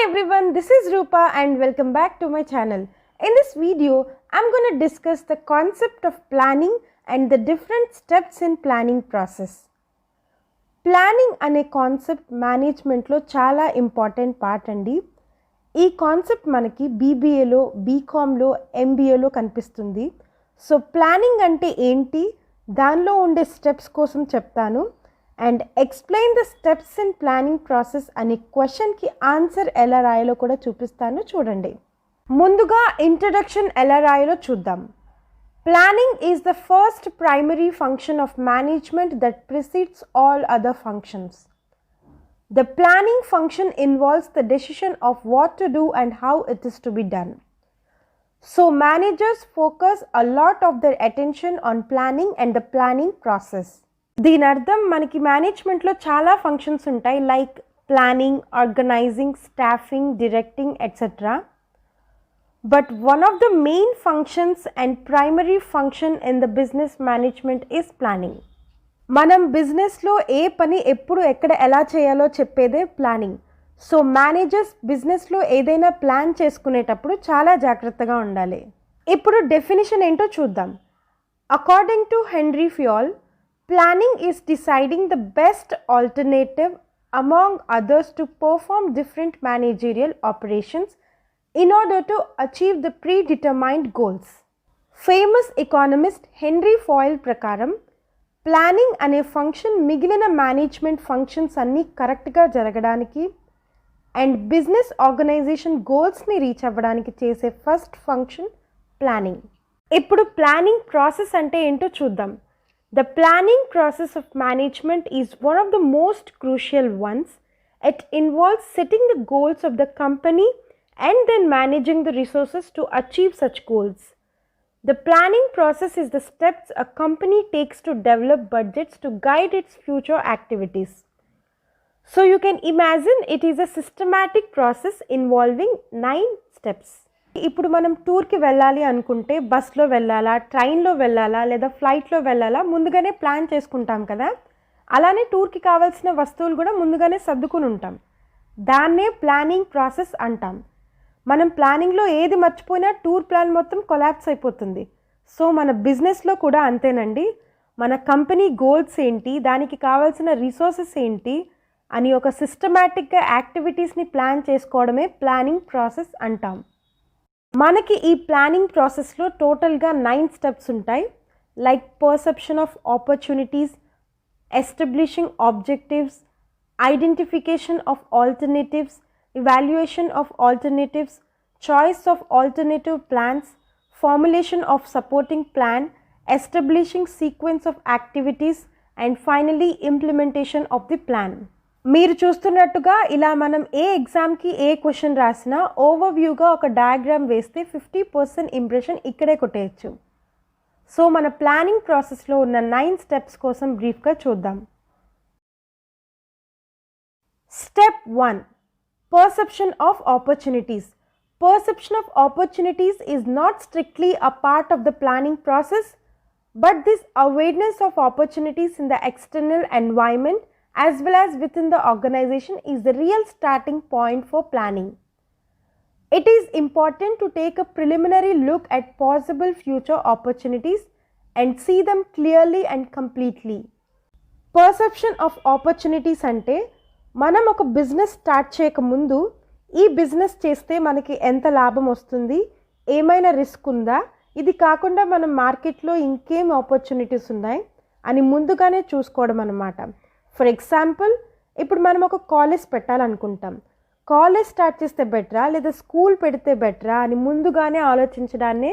everyone, this is Rupa and welcome back to my channel. In this video, I'm going to discuss the concept of planning and the different steps in planning process. Planning అనే concept మేనేజ్మెంట్లో చాలా important part అండి. ఈ concept మనకి బీబీఏలో, బీకామ్లో, ఎంబీఏలో కనిపిస్తుంది. So planning అంటే ఏంటి, దానిలో ఉండే స్టెప్స్ కోసం చెప్తాను. And explain the steps in planning process అనే క్వశ్చన్కి ఆన్సర్ ఎలా రాయాలో కూడా చూపిస్తాను, చూడండి. ముందుగా ఇంట్రడక్షన్ ఎలా రాయాలో చూద్దాం. Planning is the first primary function of management that precedes all other functions. The planning function involves the decision of what to do and how it is to be done. So managers focus a lot of their attention on planning and the planning process. దీని అర్థం మనకి మేనేజ్మెంట్లో చాలా functions ఉంటాయి, like planning, organizing, staffing, directing etcetera. But one of the main functions and primary function in the business management is planning. మనం బిజినెస్లో ఏ పని ఎప్పుడు ఎక్కడ ఎలా చేయాలో చెప్పేదే ప్లానింగ్. సో మేనేజర్స్ బిజినెస్లో ఏదైనా ప్లాన్ చేసుకునేటప్పుడు చాలా జాగ్రత్తగా ఉండాలి. ఇప్పుడు డెఫినిషన్ ఏంటో చూద్దాం. According to henry fuel, planning is deciding the best alternative among others to perform different managerial operations in order to achieve the predetermined goals. Famous economist Henry Fayol ప్రకారం ప్లానింగ్ అనే function మిగిలిన management functions అన్నీ కరెక్ట్గా జరగడానికి and business organisation గోల్స్ని reach అవ్వడానికి చేసే first function planning. ఇప్పుడు planning process అంటే ఏంటో చూద్దాం. The planning process of management is one of the most crucial ones. It involves setting the goals of the company and then managing the resources to achieve such goals. The planning process is the steps a company takes to develop budgets to guide its future activities. So you can imagine it is a systematic process involving 9 steps. ఇప్పుడు మనం టూర్కి వెళ్ళాలి అనుకుంటే బస్లో వెళ్ళాలా, ట్రైన్లో వెళ్ళాలా లేదా ఫ్లైట్లో వెళ్ళాలా ముందుగానే ప్లాన్ చేసుకుంటాం కదా. అలానే టూర్కి కావాల్సిన వస్తువులు కూడా ముందుగానే సర్దుకుని ఉంటాం. దాన్నే ప్లానింగ్ ప్రాసెస్ అంటాం. మనం ప్లానింగ్లో ఏది మర్చిపోయినా టూర్ ప్లాన్ మొత్తం కొలాప్స్ అయిపోతుంది. సో మన బిజినెస్లో కూడా అంతేనండి. మన కంపెనీ గోల్స్ ఏంటి, దానికి కావాల్సిన రిసోర్సెస్ ఏంటి అని ఒక సిస్టమాటిక్గా యాక్టివిటీస్ని ప్లాన్ చేసుకోవడమే ప్లానింగ్ ప్రాసెస్ అంటాం. మనకి ఈ ప్లానింగ్ ప్రాసెస్లో టోటల్గా 9 స్టెప్స్ ఉంటాయి, like perception of opportunities, establishing objectives, identification of alternatives, evaluation of alternatives, choice of alternative plans, formulation of supporting plan, establishing sequence of activities, and finally implementation of the plan. మీరు చూస్తున్నట్టుగా ఇలా మనం ఏ ఎగ్జామ్కి ఏ question రాసినా ఓవర్వ్యూగా ఒక diagram వేస్తే 50% impression ఇక్కడే కొట్టేయచ్చు. So మన ప్లానింగ్ ప్రాసెస్లో ఉన్న 9 స్టెప్స్ కోసం బ్రీఫ్గా చూద్దాం. Step 1, perception of opportunities. Perception of opportunities is not strictly a part of the planning process, but this awareness of opportunities in the external environment as well as within the organization is the real starting point for planning. It is important to take a preliminary look at possible future opportunities and see them clearly and completely. Perception of opportunities అంటే మనం ఒక business start చేయకముందు ఈ business చేస్తే మనకి ఎంత లాభం వస్తుంది, ఏమైనా రిస్క్ ఉందా, ఇది కాకుండా మనం మార్కెట్లో ఇంకేం ఆపర్చునిటీస్ ఉన్నాయి అని ముందుగానే చూసుకోవడం అన్నమాట. ఫర్ ఎగ్జాంపుల్, ఇప్పుడు మనం ఒక కాలేజ్ పెట్టాలనుకుంటాం. కాలేజ్ స్టార్ట్ చేస్తే బెటరా లేదా స్కూల్ పెడితే బెటరా అని ముందుగానే ఆలోచించడాన్నే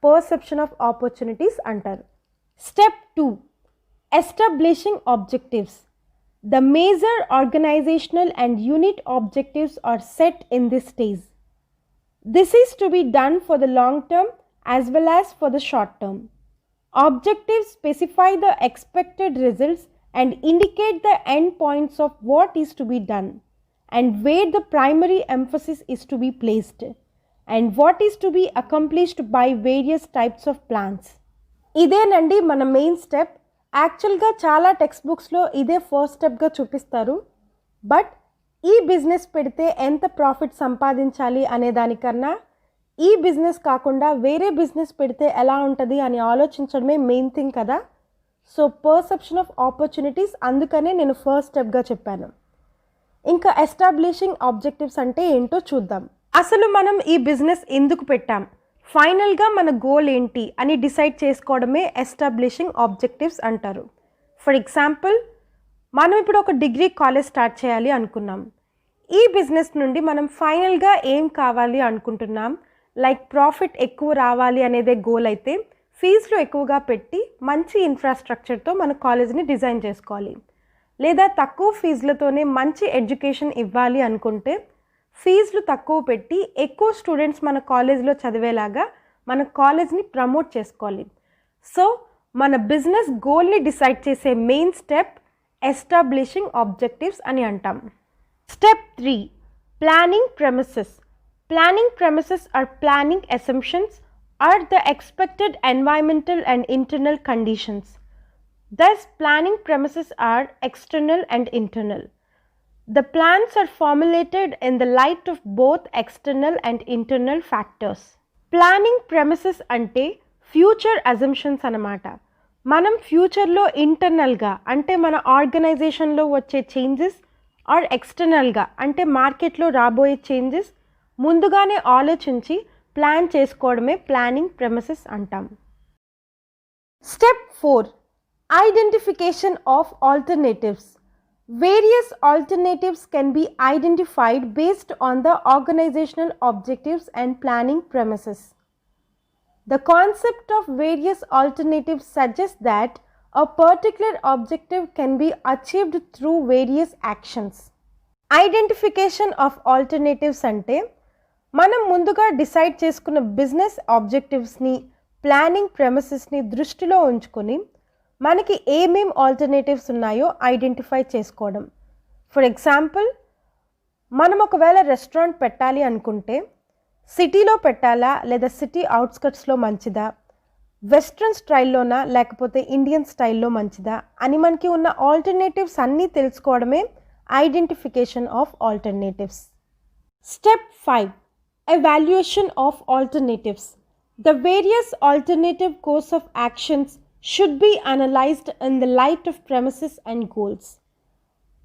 పర్సెప్షన్ ఆఫ్ ఆపర్చునిటీస్ అంటారు. Step 2, establishing objectives. The major organizational and unit objectives are set in this stage. This is to be done for the long term as well as for the short term. Objectives specify the expected results and indicate the end points of what is to be done and where the primary emphasis is to be placed and what is to be accomplished by various types of plans. ఇదేనండి మన main step. యాక్చువల్గా చాలా text బుక్స్లో ఇదే first స్టెప్గా చూపిస్తారు, but ఈ business పెడితే ఎంత ప్రాఫిట్ సంపాదించాలి అనే దానికన్నా ఈ బిజినెస్ కాకుండా వేరే బిజినెస్ పెడితే ఎలా ఉంటుంది అని ఆలోచించడమే మెయిన్ థింగ్ కదా. సో పర్సెప్షన్ ఆఫ్ ఆపర్చునిటీస్ అందుకనే నేను ఫస్ట్ స్టెప్గా చెప్పాను. ఇంకా ఎస్టాబ్లిషింగ్ ఆబ్జెక్టివ్స్ అంటే ఏంటో చూద్దాం. అసలు మనం ఈ బిజినెస్ ఎందుకు పెట్టాం, ఫైనల్గా మన గోల్ ఏంటి అని డిసైడ్ చేసుకోవడమే ఎస్టాబ్లిషింగ్ ఆబ్జెక్టివ్స్ అంటారు. ఫర్ ఎగ్జాంపుల్, మనం ఇప్పుడు ఒక డిగ్రీ కాలేజ్ స్టార్ట్ చేయాలి అనుకున్నాం. ఈ బిజినెస్ నుండి మనం ఫైనల్గా ఏం కావాలి అనుకుంటున్నాం, లైక్ ప్రాఫిట్ ఎక్కువ రావాలి అనేదే గోల్ అయితే ఫీజులు ఎక్కువగా పెట్టి మంచి ఇన్ఫ్రాస్ట్రక్చర్తో మన కాలేజ్ని డిజైన్ చేసుకోవాలి. లేదా తక్కువ ఫీజులతోనే మంచి ఎడ్యుకేషన్ ఇవ్వాలి అనుకుంటే ఫీజులు తక్కువ పెట్టి ఎక్కువ స్టూడెంట్స్ మన కాలేజ్లో చదివేలాగా మన కాలేజ్ని ప్రమోట్ చేసుకోవాలి. సో మన బిజినెస్ గోల్ని డిసైడ్ చేసే మెయిన్ స్టెప్ ఎస్టాబ్లిషింగ్ ఆబ్జెక్టివ్స్ అని అంటాం. Step 3, planning premises. Planning premises are planning assumptions are the expected environmental and internal conditions. Thus, planning premises are external and internal. The plans are formulated in the light of both external and internal factors. Planning premises అంటే future assumptions అన్నమాట. మనం ఫ్యూచర్లో ఇంటర్నల్గా అంటే మన ఆర్గనైజేషన్లో వచ్చే changes are ఎక్స్టర్నల్గా అంటే మార్కెట్లో రాబోయే చేంజెస్ ముందుగానే ఆలోచించి ప్లాన్ చేసుకోవడమే ప్లానింగ్ ప్రెమిసెస్ అంటాం. Step 4, identification of alternatives. Various alternatives can be identified based on the organizational objectives and planning premises. The concept of various alternatives suggests that a particular objective can be achieved through various actions. Identification of alternatives అంటే మనం ముందుగా decide చేసుకున్న business ఆబ్జెక్టివ్స్ని, planning ప్రెమిసెస్ని దృష్టిలో ఉంచుకొని మనకి ఏమేం alternatives ఉన్నాయో identify చేసుకోవడం. ఫర్ ఎగ్జాంపుల్, మనం ఒకవేళ రెస్టారెంట్ పెట్టాలి అనుకుంటే సిటీలో పెట్టాలా లేదా సిటీ అవుట్స్కట్స్లో మంచిదా, వెస్ట్రన్ స్టైల్లోనా లేకపోతే ఇండియన్ స్టైల్లో మంచిదా అని మనకి ఉన్న ఆల్టర్నేటివ్స్ అన్నీ తెలుసుకోవడమే identification of alternatives. Step 5, evaluation of alternatives. The various alternative course of actions should be analyzed in the light of premises and goals.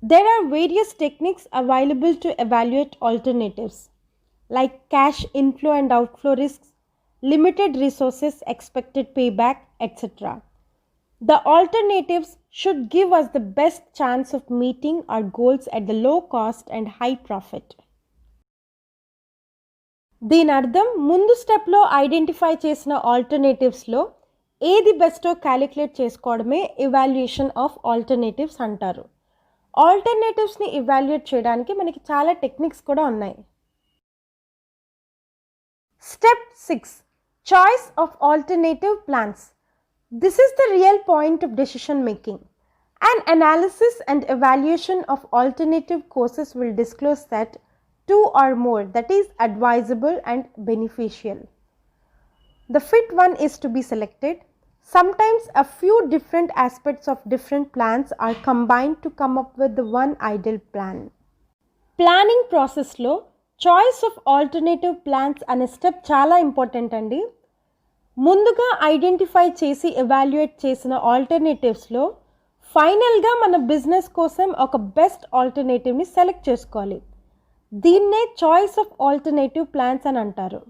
There are various techniques available to evaluate alternatives, like cash inflow and outflow risks, limited resources, expected payback, etc. The alternatives should give us the best chance of meeting our goals at the low cost and high profit. దీని అర్థం ముందు స్టెప్లో identify చేసిన ఆల్టర్నేటివ్స్లో ఏది Bairstow calculate చేసుకోవడమే evaluation of alternatives అంటారు. ఆల్టర్నేటివ్స్ని evaluate చేయడానికి మనకి చాలా టెక్నిక్స్ కూడా ఉన్నాయి. Step 6, choice of alternative plans. This is the real point of decision making. An analysis and evaluation of alternative courses will disclose that two or more that is advisable and beneficial. The fit one is to be selected. Sometimes a few different aspects of different plans are combined to come up with the one ideal plan. Planning process lo choice of alternative plans ane step chala important andi. ముందుగా identify చేసి evaluate చేసిన ఆల్టర్నేటివ్స్లో ఫైనల్గా మన business కోసం ఒక best ఆల్టర్నేటివ్ని select చేసుకోవాలి. దీన్నే choice of alternative plans అని అంటారు.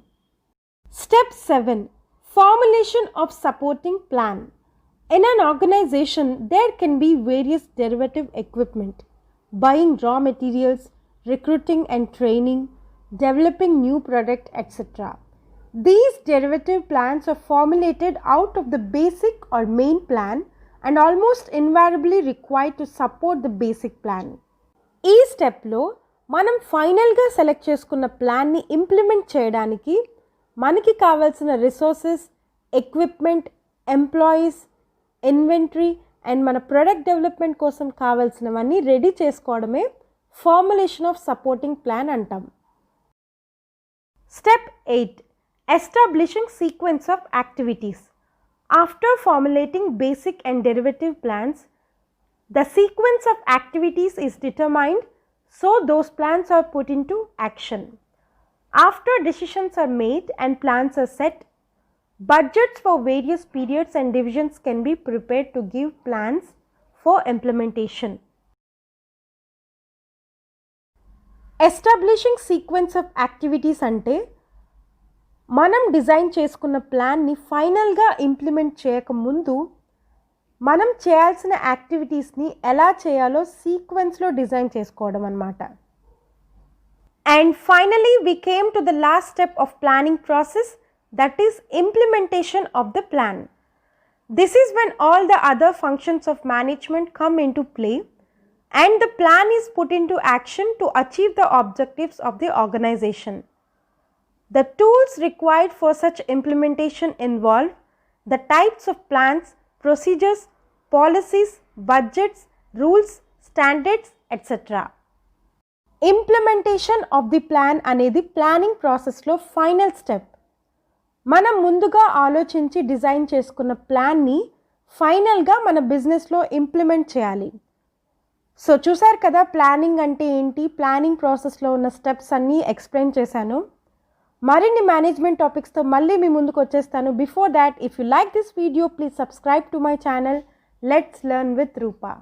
Step 7, formulation of supporting plan. In an organization there can be various derivative equipment, buying raw materials, recruiting and training, developing new product, etc. These derivative plans are formulated out of the basic or main plan and almost invariably required to support the basic plan. ఈ స్టెప్లో మనం ఫైనల్గా select చేసుకున్న ప్లాన్ని implement చేయడానికి మనకి కావాల్సిన resources, equipment, employees, inventory and మన ప్రొడక్ట్ డెవలప్మెంట్ కోసం కావాల్సినవన్నీ రెడీ చేసుకోవడమే ఫార్ములేషన్ ఆఫ్ సపోర్టింగ్ ప్లాన్ అంటాం. Step 8, establishing sequence of activities. After formulating basic and derivative plans, the sequence of activities is determined So those plans are put into action. After decisions are made and plans are set, budgets for various periods and divisions can be prepared to give plans for implementation. Establishing sequence of activities ante మనం design చేసుకున్న ప్లాన్ని ఫైనల్గా implement చేయకముందు మనం చేయాల్సిన యాక్టివిటీస్ని ఎలా చేయాలో సీక్వెన్స్లో design చేసుకోవడం అన్నమాట. And finally we came to the last step of planning process, that is implementation of the plan. This is when all the other functions of management come into play and the plan is put into action to achieve the objectives of the organization. The tools required for such implementation involve the types of plans, procedures, policies, budgets, rules, standards, etc. Implementation of the plan అనేది planning ప్రాసెస్లో final step. మనం ముందుగా ఆలోచించి design చేసుకున్న ప్లాన్ని ఫైనల్గా మన బిజినెస్లో ఇంప్లిమెంట్ చేయాలి. సో చూసారు కదా ప్లానింగ్ అంటే ఏంటి, ప్లానింగ్ ప్రాసెస్లో ఉన్న స్టెప్స్ అన్నీ ఎక్స్ప్లెయిన్ చేశాను. మరిన్ని మేనేజ్మెంట్ టాపిక్స్తో మళ్ళీ మీ ముందుకు వచ్చేస్తాను. Before that, if you like this video please subscribe to my channel. Let's learn with Roopa.